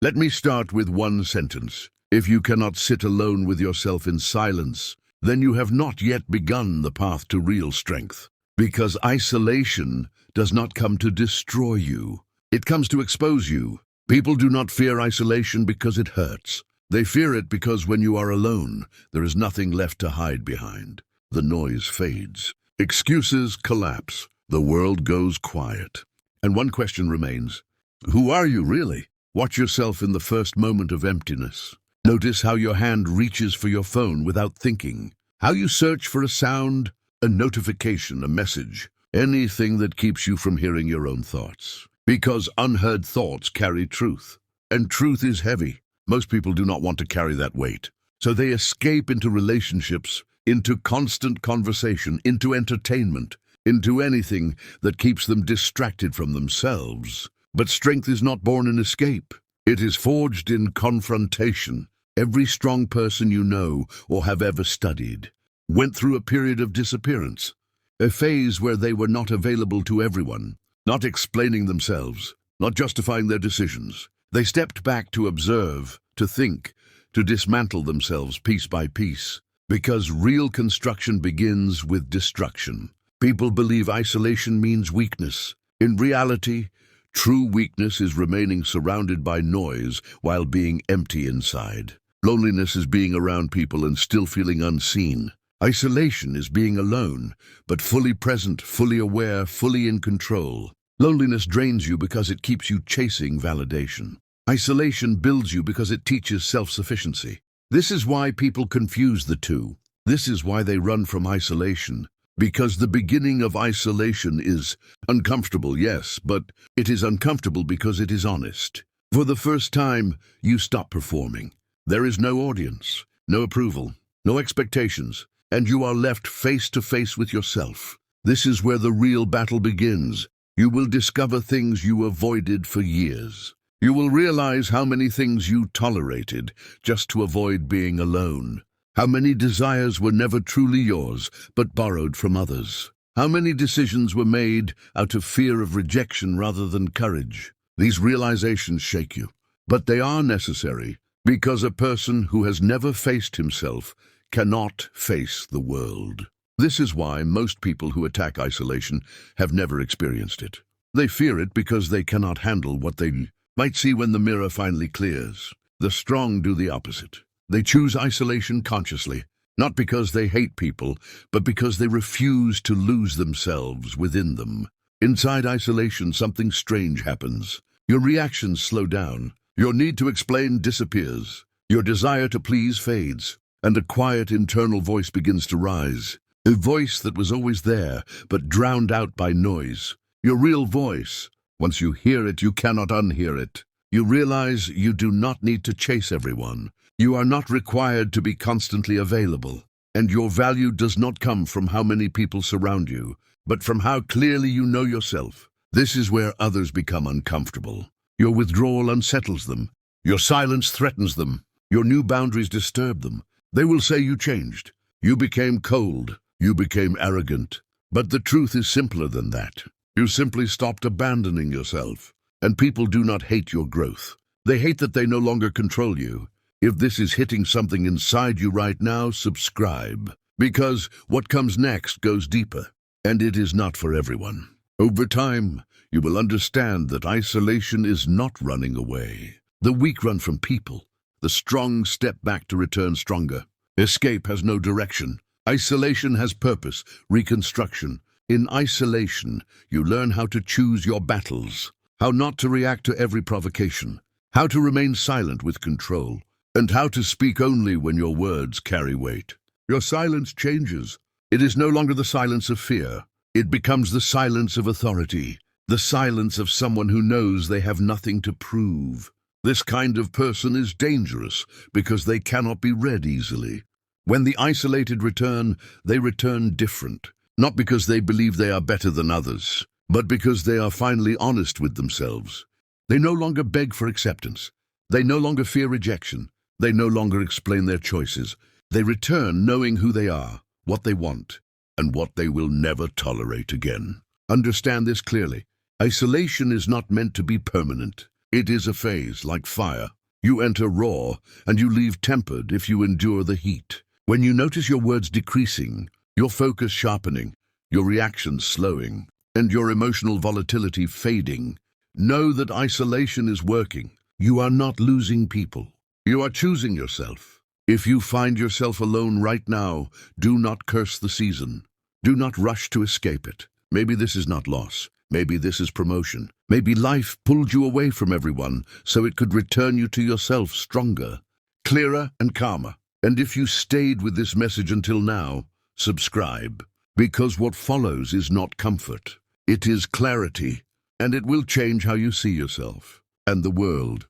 Let me start with one sentence. If you cannot sit alone with yourself in silence, then you have not yet begun the path to real strength. Because isolation does not come to destroy you. It comes to expose you. People do not fear isolation because it hurts. They fear it because when you are alone, there is nothing left to hide behind. The noise fades. Excuses collapse. The world goes quiet. And one question remains. Who are you really? Watch yourself in the first moment of emptiness. Notice how your hand reaches for your phone without thinking. How you search for a sound, a notification, a message. Anything that keeps you from hearing your own thoughts. Because unheard thoughts carry truth. And truth is heavy. Most people do not want to carry that weight. So they escape into relationships, into constant conversation, into entertainment, into anything that keeps them distracted from themselves. But strength is not born in escape. It is forged in confrontation. Every strong person you know or have ever studied went through a period of disappearance, a phase where they were not available to everyone, not explaining themselves, not justifying their decisions. They stepped back to observe, to think, to dismantle themselves piece by piece, because real construction begins with destruction. People believe isolation means weakness. In reality, true weakness is remaining surrounded by noise while being empty inside. Loneliness is being around people and still feeling unseen. Isolation is being alone, but fully present, fully aware, fully in control. Loneliness drains you because it keeps you chasing validation. Isolation builds you because it teaches self-sufficiency. This is why people confuse the two. This is why they run from isolation. Because the beginning of isolation is uncomfortable, yes, but it is uncomfortable because it is honest. For the first time, you stop performing. There is no audience, no approval, no expectations, and you are left face to face with yourself. This is where the real battle begins. You will discover things you avoided for years. You will realize how many things you tolerated just to avoid being alone. How many desires were never truly yours, but borrowed from others. How many decisions were made out of fear of rejection rather than courage. These realizations shake you, but they are necessary because a person who has never faced himself cannot face the world. This is why most people who attack isolation have never experienced it. They fear it because they cannot handle what they might see when the mirror finally clears. The strong do the opposite. They choose isolation consciously, not because they hate people, but because they refuse to lose themselves within them. Inside isolation, something strange happens. Your reactions slow down. Your need to explain disappears. Your desire to please fades, and a quiet internal voice begins to rise. A voice that was always there, but drowned out by noise. Your real voice. Once you hear it, you cannot unhear it. You realize you do not need to chase everyone. You are not required to be constantly available. And your value does not come from how many people surround you, but from how clearly you know yourself. This is where others become uncomfortable. Your withdrawal unsettles them. Your silence threatens them. Your new boundaries disturb them. They will say you changed. You became cold. You became arrogant. But the truth is simpler than that. You simply stopped abandoning yourself. And people do not hate your growth. They hate that they no longer control you. If this is hitting something inside you right now, subscribe. Because what comes next goes deeper. And it is not for everyone. Over time, you will understand that isolation is not running away. The weak run from people. The strong step back to return stronger. Escape has no direction. Isolation has purpose, reconstruction. In isolation, you learn how to choose your battles, how not to react to every provocation, how to remain silent with control, and how to speak only when your words carry weight. Your silence changes. It is no longer the silence of fear. It becomes the silence of authority, the silence of someone who knows they have nothing to prove. This kind of person is dangerous because they cannot be read easily. When the isolated return, they return different. Not because they believe they are better than others, but because they are finally honest with themselves. They no longer beg for acceptance. They no longer fear rejection. They no longer explain their choices. They return knowing who they are, what they want, and what they will never tolerate again. Understand this clearly. Isolation is not meant to be permanent. It is a phase like fire. You enter raw, and you leave tempered if you endure the heat. When you notice your words decreasing, your focus sharpening, your reactions slowing, and your emotional volatility fading, know that isolation is working. You are not losing people. You are choosing yourself. If you find yourself alone right now, do not curse the season. Do not rush to escape it. Maybe this is not loss. Maybe this is promotion. Maybe life pulled you away from everyone so it could return you to yourself stronger, clearer, and calmer. And if you stayed with this message until now, subscribe, because what follows is not comfort. It is clarity, and it will change how you see yourself and the world.